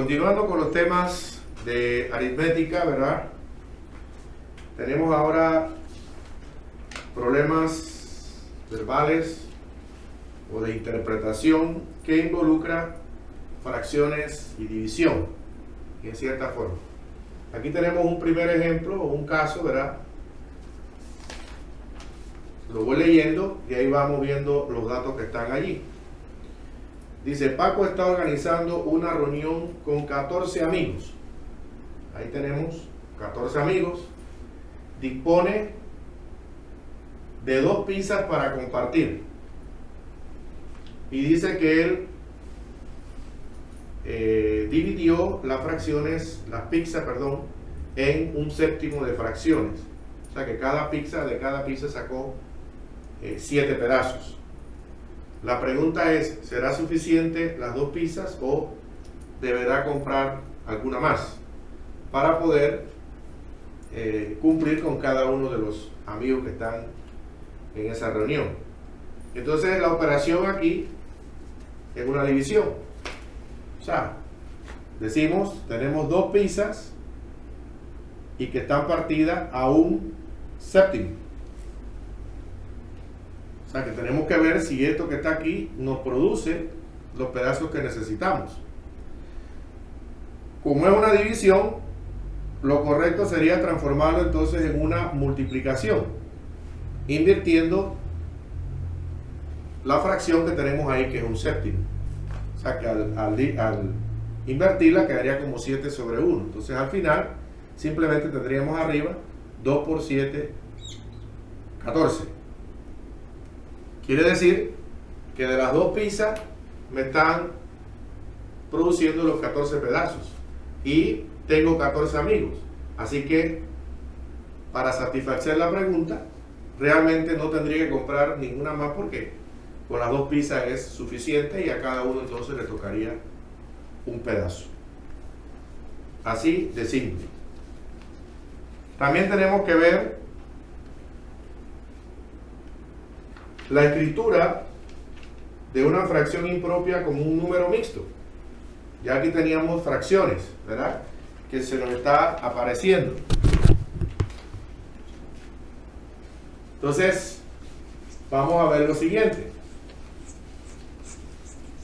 Continuando con los temas de aritmética, ¿verdad? Tenemos ahora problemas verbales o de interpretación que involucra fracciones y división, en cierta forma. Aquí tenemos un primer ejemplo o un caso, ¿verdad? Lo voy leyendo y ahí vamos viendo los datos que están allí. Dice, Paco está organizando una reunión con 14 amigos. Ahí tenemos 14 amigos. Dispone de 2 pizzas para compartir. Y dice que él dividió las pizzas, en 1/7 de fracciones. O sea que de cada pizza sacó 7 pedazos. La pregunta es, ¿será suficiente las 2 pizzas o deberá comprar alguna más para poder cumplir con cada uno de los amigos que están en esa reunión? Entonces la operación aquí es una división. O sea, decimos, tenemos 2 pizzas y que están partidas a 1/7. O sea que tenemos que ver si esto que está aquí nos produce los pedazos que necesitamos. Como es una división, lo correcto sería transformarlo entonces en una multiplicación, invirtiendo la fracción que tenemos ahí, que es 1/7. O sea que al invertirla quedaría como 7/1. Entonces al final simplemente tendríamos arriba 2 por 7, 14. Quiere decir que de las 2 pizzas me están produciendo los 14 pedazos y tengo 14 amigos. Así que para satisfacer la pregunta, realmente no tendría que comprar ninguna más porque con las 2 pizzas es suficiente y a cada uno entonces le tocaría un pedazo. Así de simple. También tenemos que ver la escritura de una fracción impropia como un número mixto. Ya aquí teníamos fracciones, ¿verdad?, que se nos está apareciendo. Entonces, vamos a ver lo siguiente.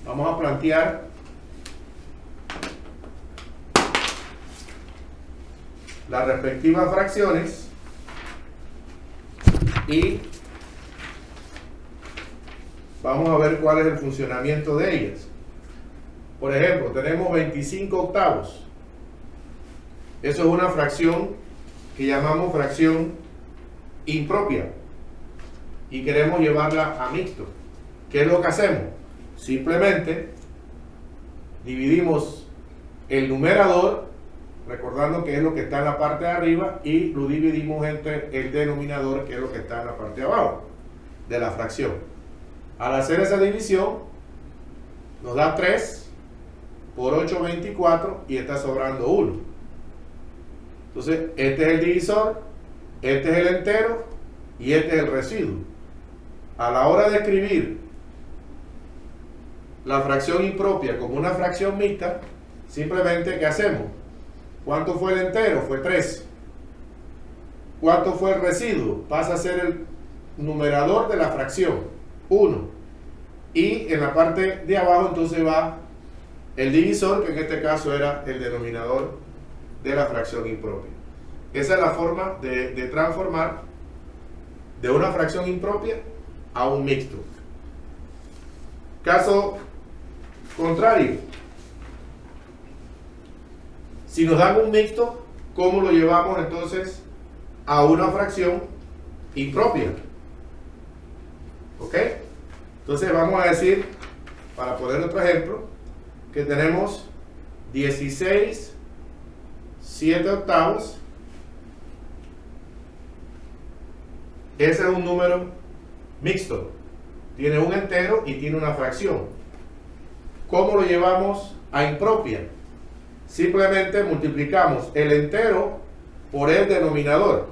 Vamos a plantear las respectivas fracciones y vamos a ver cuál es el funcionamiento de ellas. Por ejemplo, tenemos 25 octavos. Eso es una fracción que llamamos fracción impropia y queremos llevarla a mixto. ¿Qué es lo que hacemos? Simplemente dividimos el numerador, recordando que es lo que está en la parte de arriba, y lo dividimos entre el denominador, que es lo que está en la parte de abajo de la fracción. Al hacer esa división nos da 3 por 8, 24 y está sobrando 1. Entonces este es el divisor, este es el entero y este es el residuo. A la hora de escribir la fracción impropia como una fracción mixta, simplemente ¿qué hacemos? ¿Cuánto fue el entero? Fue 3. ¿Cuánto fue el residuo? Pasa a ser el numerador de la fracción, 1. Y en la parte de abajo entonces va el divisor, que en este caso era el denominador de la fracción impropia. Esa es la forma de transformar de una fracción impropia a un mixto. Caso contrario, si nos dan un mixto, ¿cómo lo llevamos entonces a una fracción impropia? ¿Ok? Entonces vamos a decir, para poner otro ejemplo, que tenemos 16 7 octavos. Ese es un número mixto. Tiene un entero y tiene una fracción. ¿Cómo lo llevamos a impropia? Simplemente multiplicamos el entero por el denominador,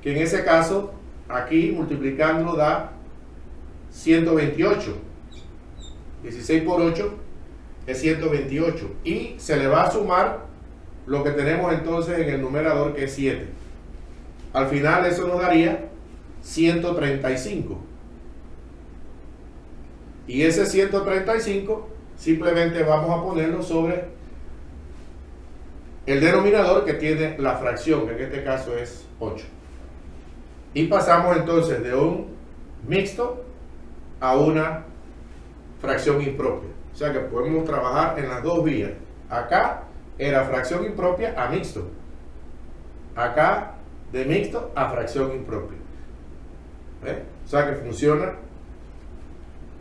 que en ese caso aquí multiplicándolo da 128. 16 por 8 es 128. Y se le va a sumar lo que tenemos entonces en el numerador, que es 7. Al final eso nos daría 135. Y ese 135 simplemente vamos a ponerlo sobre el denominador que tiene la fracción, que en este caso es 8. Y pasamos entonces de un mixto a una fracción impropia. O sea que podemos trabajar en las dos vías. Acá era fracción impropia a mixto. Acá de mixto a fracción impropia. O sea que funciona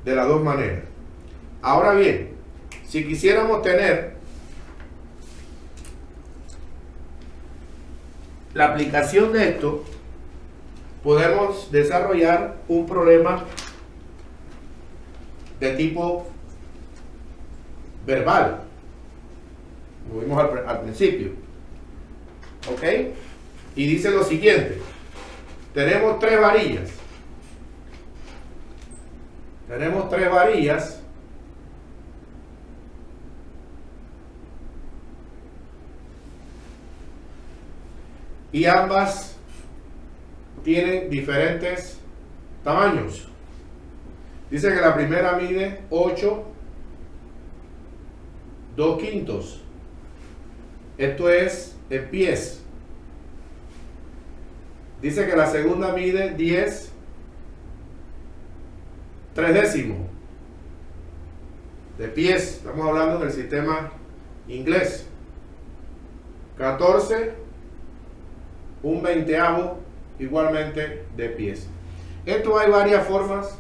de las dos maneras. Ahora bien, si quisiéramos tener la aplicación de esto, podemos desarrollar un problema de tipo verbal, como vimos al principio. ¿Ok? Y dice lo siguiente: tenemos tres varillas. Y ambas tienen diferentes tamaños. Dice que la primera mide 8 2/5. Esto es en pies. Dice que la segunda mide 10 3/10 de pies. Estamos hablando del sistema inglés. 14 1/20 igualmente de pies. Esto hay varias formas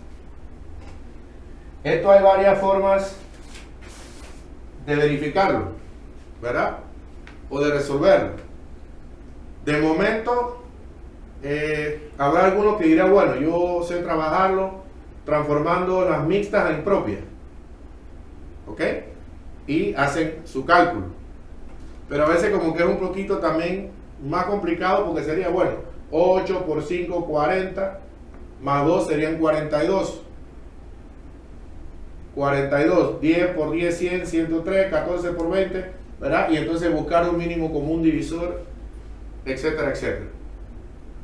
de verificarlo, ¿verdad? O de resolverlo. De momento habrá algunos que dirán, bueno, yo sé trabajarlo transformando las mixtas a impropias, ¿ok? Y hacen su cálculo. Pero a veces como que es un poquito también más complicado, porque sería, bueno, 8 por 5, 40, más 2 serían 42. 42, 10 por 10, 100, 103, 14 por 20, ¿verdad? Y entonces buscar un mínimo común divisor, etcétera, etcétera.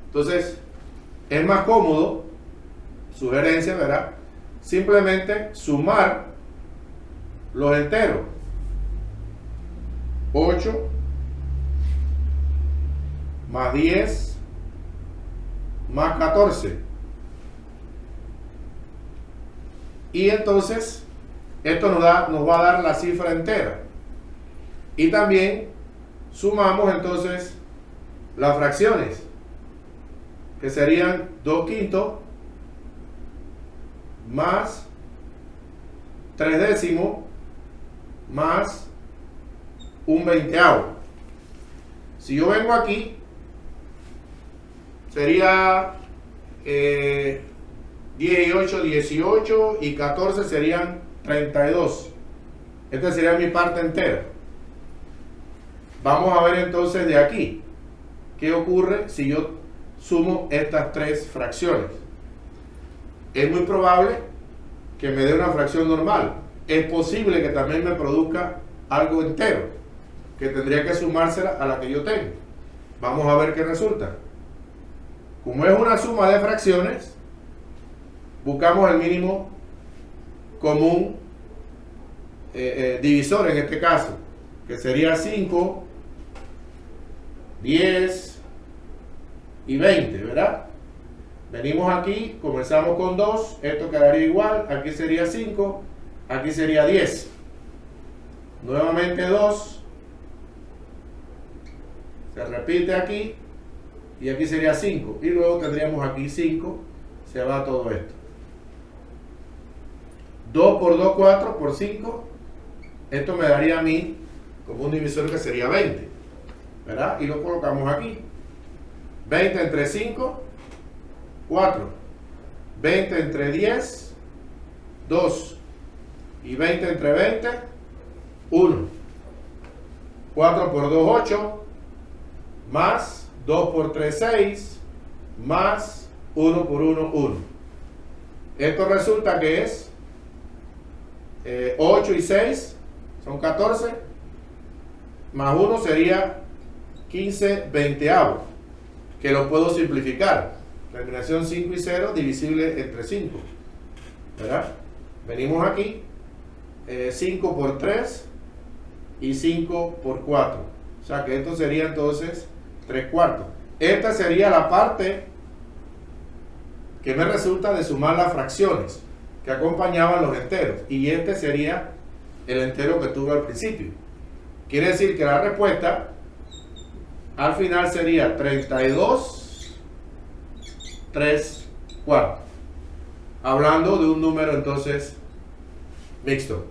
Entonces, es más cómodo, sugerencia, ¿verdad? Simplemente sumar los enteros. 8 más 10 más 14. Y entonces esto nos va a dar la cifra entera. Y también sumamos entonces las fracciones, que serían 2/5 más 3/10 más 1/20. Si yo vengo aquí, sería 10 y 8, 18, y 14 serían 32. Esta sería mi parte entera. Vamos a ver entonces de aquí qué ocurre si yo sumo estas tres fracciones. Es muy probable que me dé una fracción normal. Es posible que también me produzca algo entero, que tendría que sumársela a la que yo tengo. Vamos a ver qué resulta. Como es una suma de fracciones, buscamos el mínimo común divisor en este caso, que sería 5, 10 y 20, ¿verdad? Venimos aquí, comenzamos con 2, esto quedaría igual, aquí sería 5, aquí sería 10. Nuevamente 2, se repite aquí, y aquí sería 5, y luego tendríamos aquí 5, se va todo esto. 2 por 2, 4 por 5, esto me daría a mí como un divisor que sería 20, ¿verdad? Y lo colocamos aquí. 20 entre 5, 4. 20 entre 10, 2. Y 20 entre 20, 1. 4 por 2, 8. Más 2 por 3, 6. Más 1 por 1, 1. Esto resulta que es 8 y 6, Son 14, más 1 sería 15 veinteavos, que lo puedo simplificar. Terminación 5 y 0 divisible entre 5, ¿verdad? Venimos aquí, 5 por 3 y 5 por 4. O sea que esto sería entonces 3 cuartos. Esta sería la parte que me resulta de sumar las fracciones que acompañaban los enteros. Y este sería el entero que tuve al principio. Quiere decir que la respuesta al final sería 32 3 cuartos. Hablando de un número entonces mixto.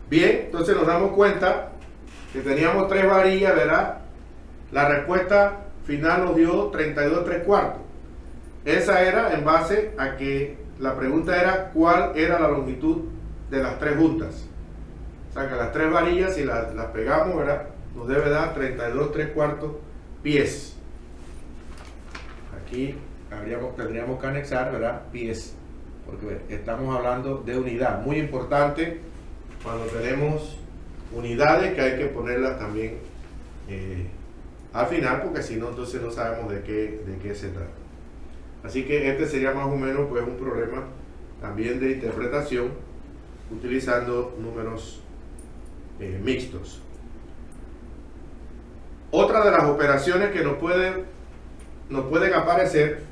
Bien, entonces nos damos cuenta que teníamos 3 varillas, ¿verdad? La respuesta final nos dio 32 3 cuartos. Esa era en base a que la pregunta era cuál era la longitud de las 3 juntas. O sea que las 3 varillas, si las pegamos, ¿verdad?, nos debe dar 32 3 cuartos pies. Aquí tendríamos que anexar, ¿verdad?, pies, porque estamos hablando de unidad. Muy importante cuando tenemos unidades, que hay que ponerlas también al final, porque si no, entonces no sabemos de qué se trata. Así que este sería más o menos pues un problema también de interpretación utilizando números mixtos. Otra de las operaciones que nos pueden aparecer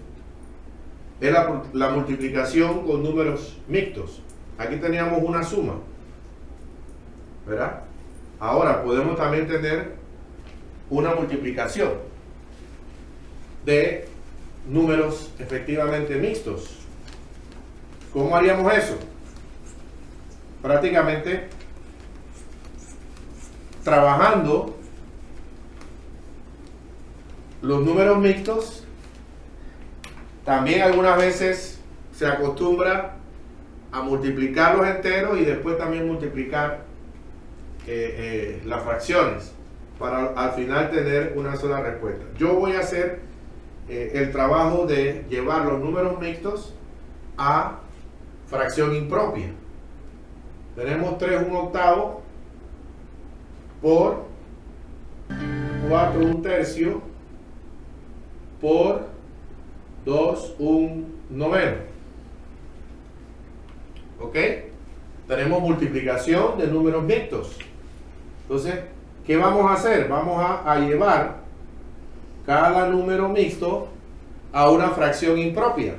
es la multiplicación con números mixtos. Aquí teníamos una suma, ¿verdad? Ahora podemos también tener una multiplicación de números efectivamente mixtos. ¿Cómo haríamos eso? Prácticamente trabajando los números mixtos. También algunas veces se acostumbra a multiplicar los enteros y después también multiplicar las fracciones para al final tener una sola respuesta. Yo voy a hacer el trabajo de llevar los números mixtos a fracción impropia. Tenemos 3 1/8 por 4 1/3 por 2 1/9. ¿Ok? Tenemos multiplicación de números mixtos. Entonces, ¿qué vamos a hacer? Vamos a llevar cada número mixto a una fracción impropia.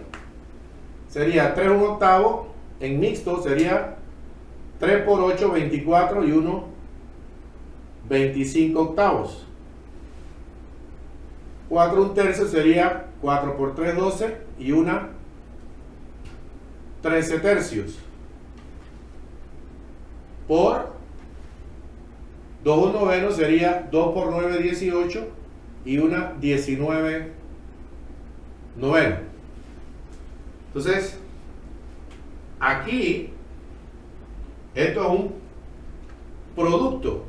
Sería 3 1/8 en mixto, sería 3 por 8, 24 y 1, 25 octavos. 4 1/3 sería 4 por 3, 12 y 1, 13 tercios. Por 2 1/9 sería 2 por 9, 18 y 1, 19 novenos. Entonces, aquí, esto es un producto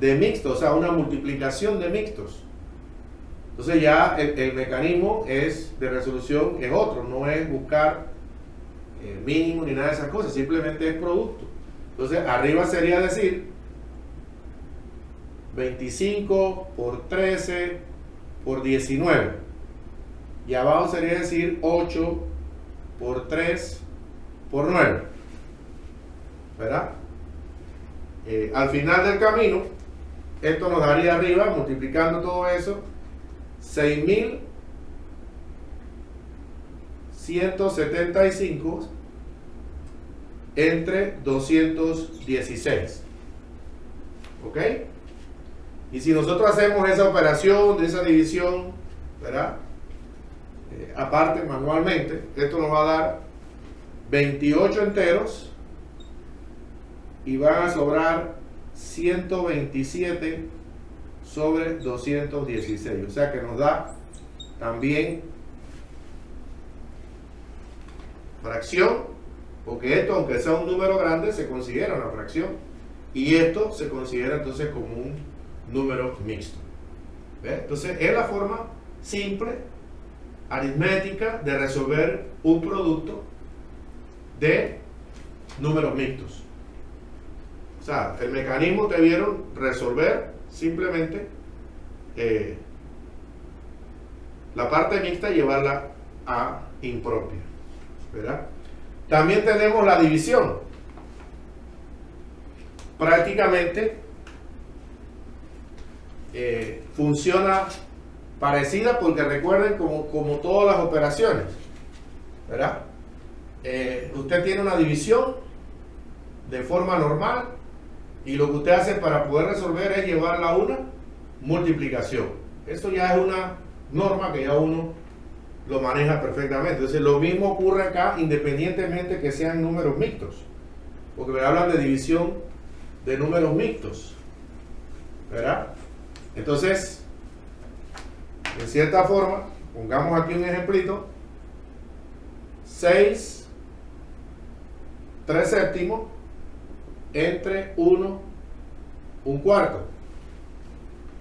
de mixtos, o sea, una multiplicación de mixtos. Entonces ya el mecanismo de resolución es otro, no es buscar mínimo ni nada de esas cosas, simplemente es producto. Entonces arriba sería decir 25 por 13 por 19, y abajo sería decir 8 por 3 por 9, ¿verdad? Al final del camino, esto nos daría arriba, multiplicando todo eso, 6.175 entre 216. ¿Ok? Y si nosotros hacemos esa operación de esa división, ¿verdad?, aparte manualmente, esto nos va a dar 28 enteros y van a sobrar 127 sobre 216. O sea que nos da también fracción, porque esto, aunque sea un número grande, se considera una fracción, y esto se considera entonces como un número mixto. ¿Ves? Entonces es la forma simple, aritmética, de resolver un producto de números mixtos. O sea, el mecanismo te vieron resolver simplemente la parte mixta y llevarla a impropia, ¿verdad? También tenemos la división. Prácticamente funciona parecida, porque recuerden, como todas las operaciones, ¿verdad? Usted tiene una división de forma normal y lo que usted hace para poder resolver es llevarla a una multiplicación. Eso ya es una norma que ya uno lo maneja perfectamente. Entonces lo mismo ocurre acá, independientemente que sean números mixtos, porque me hablan de división de números mixtos, ¿verdad? Entonces, en cierta forma, pongamos aquí un ejemplito: 6 3/7 entre 1 1/4.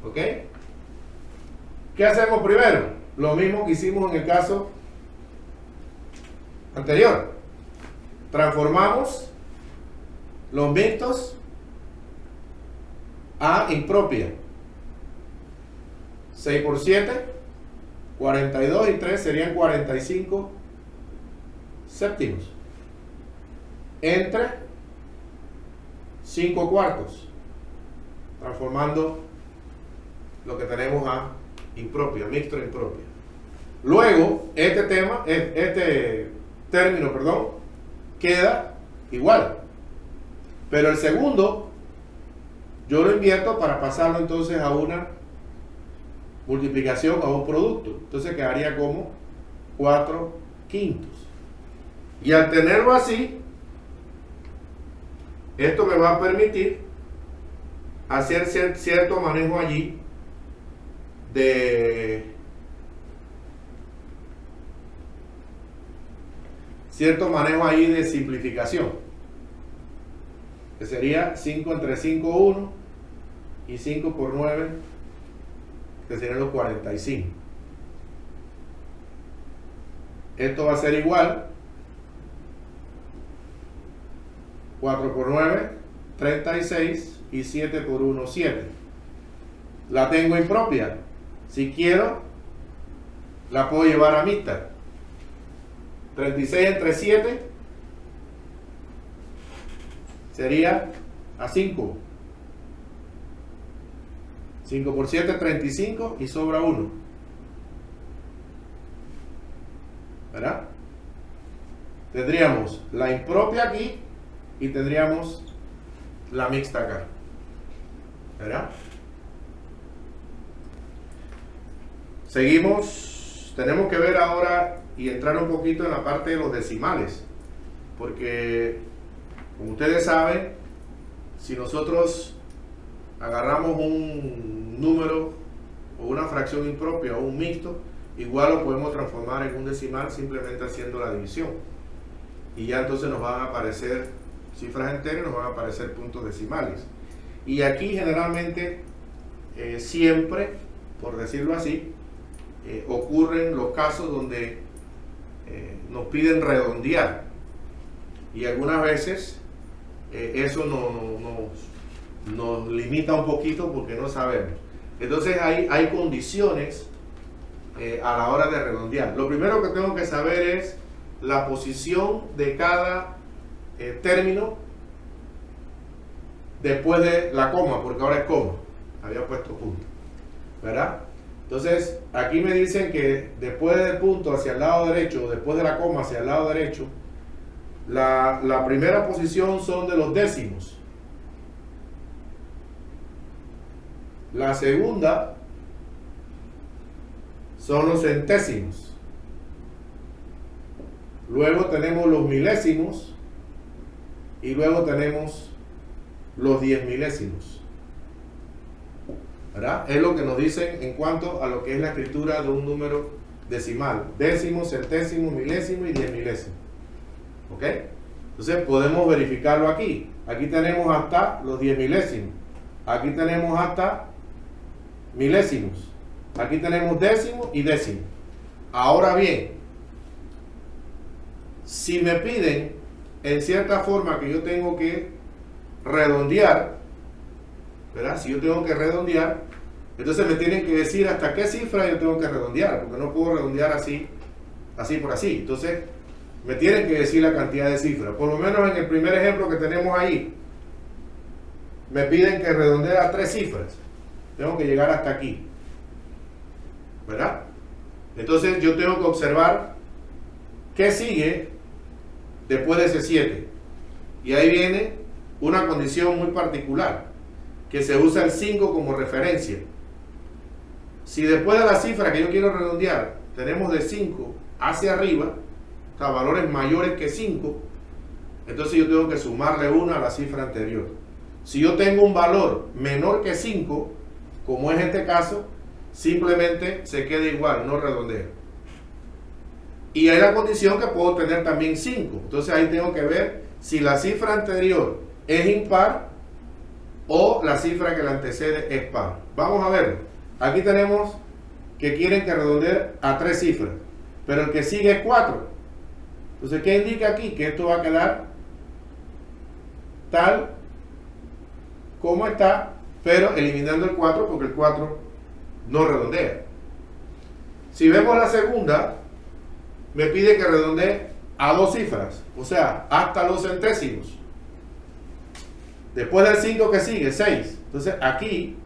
¿Ok? ¿Qué hacemos primero? Lo mismo que hicimos en el caso anterior. Transformamos los mixtos a impropia. 6 por 7, 42, y 3 serían 45 séptimos. Entre 5 cuartos. Transformando lo que tenemos a impropia, mixto e impropia. Luego, este término, queda igual. Pero el segundo, yo lo invierto para pasarlo entonces a una multiplicación, a un producto. Entonces quedaría como 4/5. Y al tenerlo así, esto me va a permitir hacer cierto manejo allí de simplificación, que sería 5 entre 5, 1, y 5 por 9, que serían los 45. Esto va a ser igual: 4 por 9, 36, y 7 por 1, 7. La tengo impropia. Si quiero, la puedo llevar a mixta. 36 entre 7 sería a 5. 5 por 7, 35, y sobra 1. ¿Verdad? Tendríamos la impropia aquí y tendríamos la mixta acá. ¿Verdad? Seguimos. Tenemos que ver ahora y entrar un poquito en la parte de los decimales, porque, como ustedes saben, si nosotros agarramos un número o una fracción impropia o un mixto, igual lo podemos transformar en un decimal simplemente haciendo la división, y ya entonces nos van a aparecer cifras enteras, nos van a aparecer puntos decimales. Y aquí generalmente siempre, por decirlo así, ocurren los casos donde nos piden redondear, y algunas veces eso nos limita un poquito porque no sabemos. Entonces hay condiciones a la hora de redondear. Lo primero que tengo que saber es la posición de cada término después de la coma, porque ahora es coma, había puesto punto, ¿verdad? Entonces aquí me dicen que después del punto hacia el lado derecho, después de la coma hacia el lado derecho, la primera posición son de los décimos, la segunda son los centésimos, luego tenemos los milésimos, y luego tenemos los 10 milésimos, ¿verdad? Es lo que nos dicen en cuanto a lo que es la escritura de un número decimal: décimo, centésimo, milésimo y 10 milésimo. ¿Ok? Entonces podemos verificarlo aquí. Aquí tenemos hasta los 10 milésimos. Aquí tenemos hasta milésimos. Aquí tenemos décimo y décimo. Ahora bien, si me piden en cierta forma que yo tengo que redondear, ¿verdad? Si yo tengo que redondear, entonces me tienen que decir hasta qué cifra yo tengo que redondear, porque no puedo redondear así por así. Entonces, me tienen que decir la cantidad de cifras. Por lo menos en el primer ejemplo que tenemos ahí, me piden que redondee a 3 cifras. Tengo que llegar hasta aquí, ¿verdad? Entonces, yo tengo que observar qué sigue después de ese 7. Y ahí viene una condición muy particular, que se usa el 5 como referencia. Si después de la cifra que yo quiero redondear, tenemos de 5 hacia arriba, o sea, valores mayores que 5, entonces yo tengo que sumarle 1 a la cifra anterior. Si yo tengo un valor menor que 5, como es este caso, simplemente se queda igual, no redondeo. Y hay la condición que puedo tener también 5. Entonces ahí tengo que ver si la cifra anterior es impar o la cifra que la antecede es par. Vamos a ver. Aquí tenemos que quieren que redondee a 3 cifras, pero el que sigue es 4. Entonces, ¿qué indica aquí? Que esto va a quedar tal como está, pero eliminando el 4 porque el 4 no redondea. Si vemos la segunda, me pide que redondee a 2 cifras, o sea, hasta los centésimos. Después del 5 que sigue, 6. Entonces aquí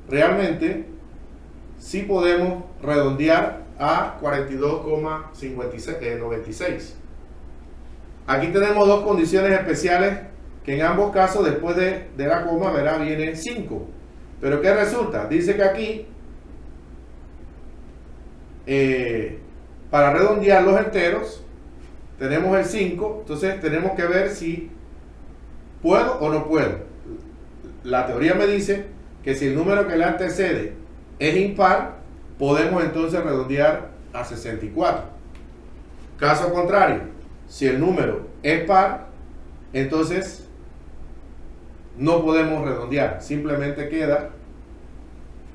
realmente sí podemos redondear a 42,96. Aquí tenemos 2 condiciones especiales que en ambos casos después de la coma, verá, viene 5. Pero ¿qué resulta? Dice que aquí para redondear los enteros tenemos el 5, entonces tenemos que ver si puedo o no puedo. La teoría me dice que si el número que le antecede es impar, podemos entonces redondear a 64. Caso contrario, si el número es par, entonces no podemos redondear, simplemente queda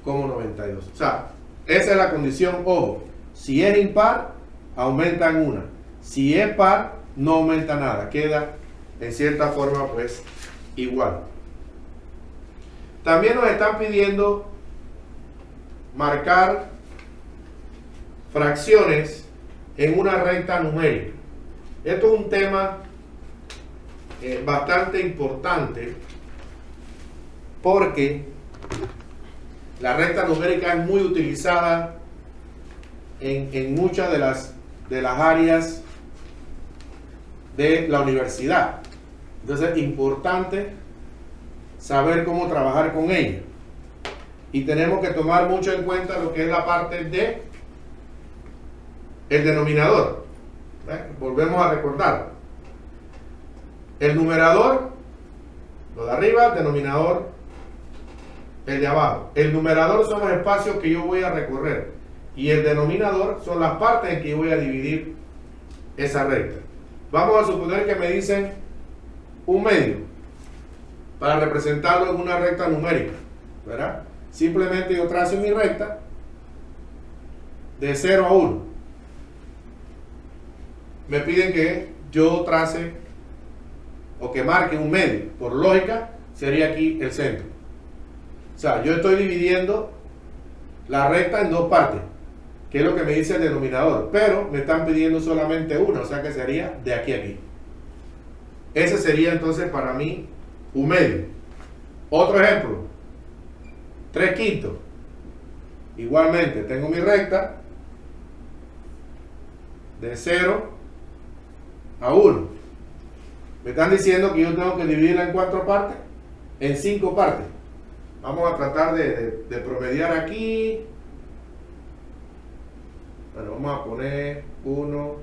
como 92. O sea, esa es la condición, ojo, si es impar, aumentan 1. Si es par, no aumenta nada, queda en cierta forma pues igual. También nos están pidiendo marcar fracciones en una recta numérica. Esto es un tema bastante importante porque la recta numérica es muy utilizada en muchas de las áreas de la universidad. Entonces es importante saber cómo trabajar con ella. Y tenemos que tomar mucho en cuenta lo que es la parte de el denominador. Volvemos a recordar. El numerador, lo de arriba, denominador, el de abajo. El numerador son los espacios que yo voy a recorrer. Y el denominador son las partes en que yo voy a dividir esa recta. Vamos a suponer que me dicen un medio para representarlo en una recta numérica, ¿verdad? Simplemente yo trazo mi recta de 0 a 1. Me piden que yo trace o que marque un medio. Por lógica, sería aquí el centro. O sea, yo estoy dividiendo la recta en 2 partes, que es lo que me dice el denominador, pero me están pidiendo solamente una, o sea que sería de aquí a aquí. Ese sería entonces para mí un medio. Otro ejemplo, 3/5. Igualmente, tengo mi recta de 0 a 1. Me están diciendo que yo tengo que dividirla en 4 partes, en 5 partes. Vamos a tratar de promediar aquí. Bueno, vamos a poner 1,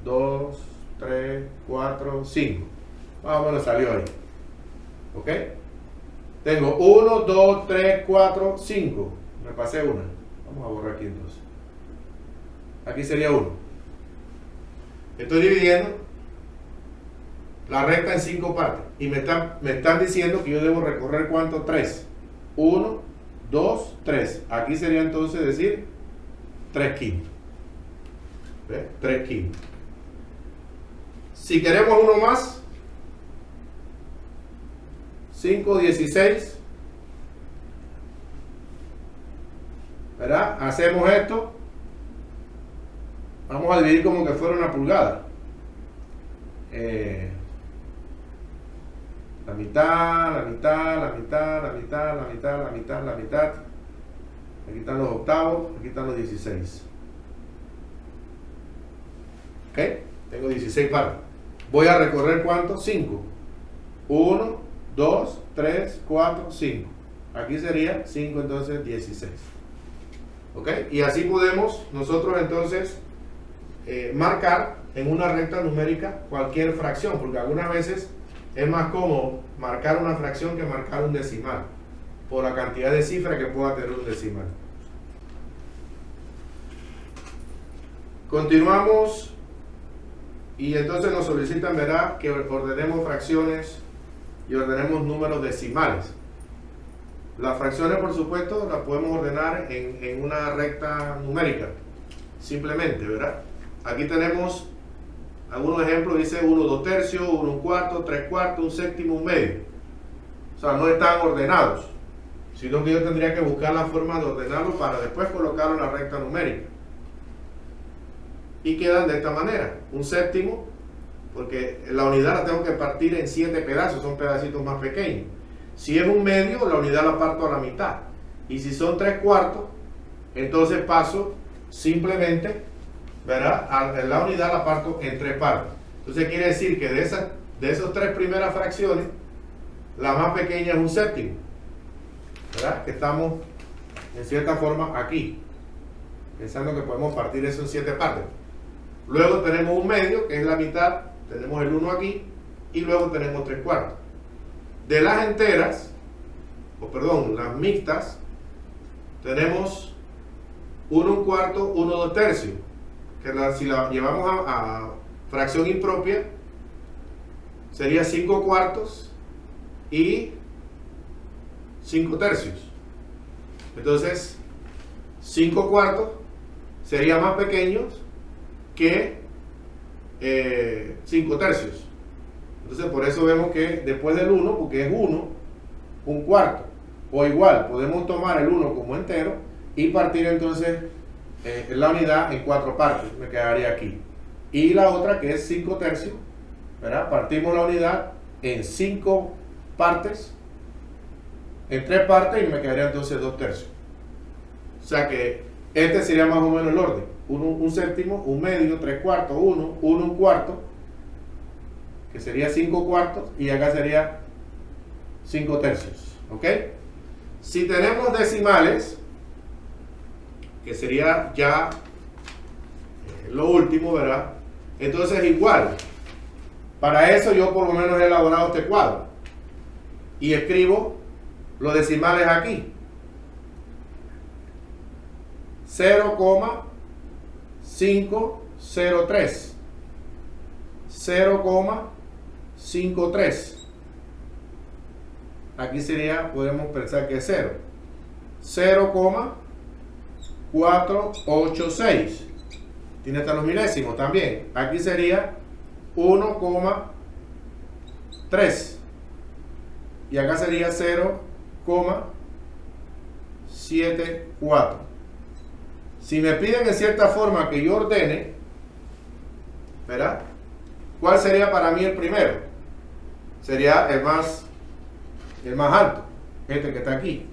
2, 3, 4, 5. Más o menos salió ahí. ¿Ok? Tengo 1, 2, 3, 4, 5. Me pasé una. Vamos a borrar aquí entonces. Aquí sería 1. Estoy dividiendo la recta en 5 partes. Y me están diciendo que yo debo recorrer ¿cuánto? 3. 1, 2, 3. Aquí sería entonces decir 3/5. ¿Ves? 3/5. Si queremos uno más, 5/16, ¿verdad? Hacemos esto, vamos a dividir como que fuera una pulgada, la mitad, la mitad, la mitad, la mitad, la mitad, la mitad, la mitad. Aquí están los octavos, aquí están los 16. ¿Ok? Tengo 16 partes. Voy a recorrer ¿cuántos? 5. 1, 2, 3, 4, 5. Aquí sería 5, entonces 16. ¿Ok? Y así podemos nosotros entonces marcar en una recta numérica cualquier fracción, porque algunas veces es más cómodo marcar una fracción que marcar un decimal, por la cantidad de cifras que pueda tener un decimal. Continuamos y entonces nos solicitan, ¿verdad?, que ordenemos fracciones y ordenemos números decimales. Las fracciones, por supuesto, las podemos ordenar en una recta numérica, simplemente, ¿verdad? Aquí tenemos algunos ejemplos, dice 1 2/3, 1 1/4, 3/4, 1/7, 1/2. O sea, no están ordenados, sino que yo tendría que buscar la forma de ordenarlo para después colocarlo en la recta numérica. Y quedan de esta manera: 1/7, porque la unidad la tengo que partir en 7 pedazos, son pedacitos más pequeños. Si es 1/2, la unidad la parto a la mitad. Y si son 3/4, entonces paso simplemente, ¿verdad?, la unidad la parto en 3 partes. Entonces quiere decir que de esas 3 primeras fracciones, la más pequeña es 1/7, ¿verdad? Que estamos en cierta forma aquí, pensando que podemos partir eso en 7 partes. Luego tenemos 1/2, que es la mitad, tenemos el 1 aquí, y luego tenemos 3/4. De las enteras, las mixtas, tenemos 1 1/4, 1 2/3, que si la llevamos a fracción impropia, sería 5/4 y 5/3. Entonces, 5/4 sería más pequeño que 5/3. Entonces, por eso vemos que después del 1, porque es 1, 1/4, o igual, podemos tomar el 1 como entero y partir entonces la unidad en 4 partes, me quedaría aquí. Y la otra, que es 5/3, ¿verdad? Partimos la unidad en 5 partes, en 3 partes, y me quedaría entonces 2/3. O sea que este sería más o menos el orden: 1/7, 1/2, 3/4, 1, 1 1/4, que sería 5/4, y acá sería 5/3. ¿Ok? Si tenemos decimales, que sería ya lo último, ¿verdad? Entonces igual, para eso yo por lo menos he elaborado este cuadro y escribo los decimales aquí: 0,503, 0,53. Aquí sería, podemos pensar que es 0. 0,486. Tiene hasta los milésimos también. Aquí sería 1,3. Y acá sería 0,74. Si me piden en cierta forma que yo ordene, ¿verdad?, ¿cuál sería para mí el primero? Sería el más alto, este que está aquí,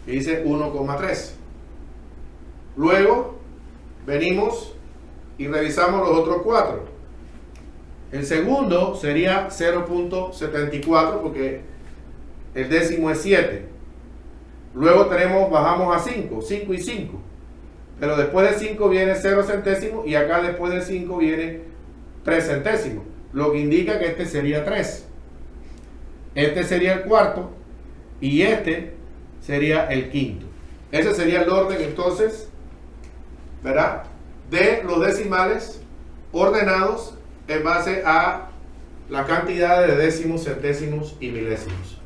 que dice 1,3. Luego venimos y revisamos los otros 4. El segundo sería 0,74, porque el décimo es 7. Luego bajamos a 5, 5 y 5. Pero después de 5 viene 0 centésimos, y acá después de 5 viene 3 centésimos, lo que indica que este sería 3. Este sería el cuarto y este sería el quinto. Ese sería el orden entonces, ¿verdad?, de los decimales ordenados en base a la cantidad de décimos, centésimos y milésimos.